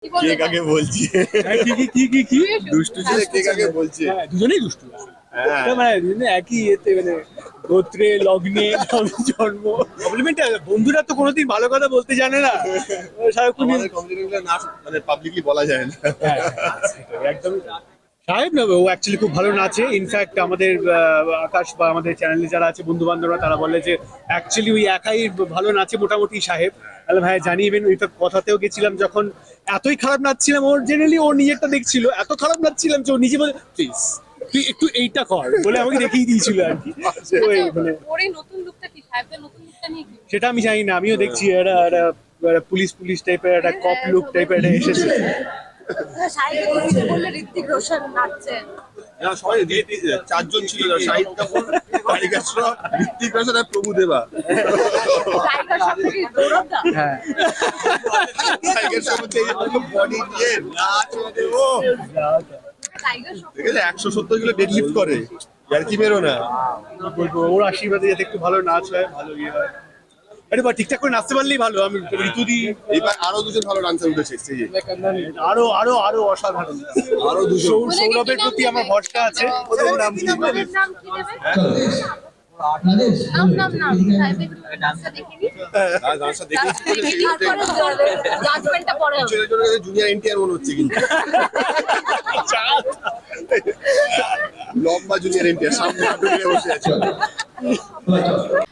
কে কাকে বলছে? কি দুষ্টু ছেলে কে কাকে বলছে? দুজনেই দুষ্টু। হ্যাঁ। মানে দুজনে একই ইয়েতে, মানে গোত্রে লগ্নে জন্ম কমপ্লিমেন্ট। বন্ধুরা তো কোনোদিন ভালো কথা বলতে জানে না, সারাক্ষণ আমাদের কমিউনিটিগুলো না মানে পাবলিকলি বলা যায় না। একদম। সাহেব না, ও অ্যাকচুয়ালি খুব ভালো নাচে। ইনফ্যাক্ট আমাদের আকাশ বা আমাদের চ্যানেলে যারা আছে বন্ধু বান্ধবরা তারা বলে যে অ্যাকচুয়ালি ওই একাই ভালো নাচে মোটামুটি সাহেব। তাহলে ভাই জানি ইভেন ওইটা কথাতেও গেছিলাম যখন এতই খারাপ নাচছিলাম, ওর জেনারেলি ওর নিজেরটা দেখছিল, এত খারাপ নাচছিলাম যে ও নিজে বলে প্লিজ তুই একটু এইটা কর বলে আমাকে দেখিয়ে দিয়েছিল আর কি। তো এই মানে ওর এই নতুন লুকটা কি, সাহেবের নতুন লুকটা নিয়ে কি? সেটা আমি জানি না, আমিও দেখছি একটা পুলিশ পুলিশ টাইপের একটা কপ লুক টাইপের একটা এসেছে। সাহেব বললে ঋত্বিক রোশন নাচছে। না, সবাই চারজন ছিল, শাহিদ কাপুর, টাইগার শ্রফ, ঋত্বিক রোশন আর প্রভুদেবা। টাইগার সবথেকে দৌড়াতা। হ্যাঁ, টাইগার শ্রফ হচ্ছে বডি নিয়ে নাচ মানে ও টাইগার সব দেখলে 170 কিলো ডেডলিফট করে, আর কি বেরো না। বলবো ওর আশীর্বাদে যাতে একটু ভালো নাচ হয়, ভালো ইয়ে হয়। আরে বা ঠিকঠাক করে নাচতে পারলেই ভালো। আমি ঋতুদি এইবার আরো দুজন ভালো ডান্সার উঠেছে স্টেজে, আরো আরো আরো অসাধারণ। আরো দুজন। সৌরভের প্রতি আমার ভরসা আছে। ওদের নাম কি? ওদের নাম কি দেবে? নাম সাহেবের ডান্সটা দেখিনি। ডান্সার দেখে জাজমেন্টটা পরে হবে। জুনিয়র এনটিআর মনে হচ্ছে কিন্তু। লম্বা জুনিয়র এনটিআর সামনে হাঁটু গেড়ে বসে আছে।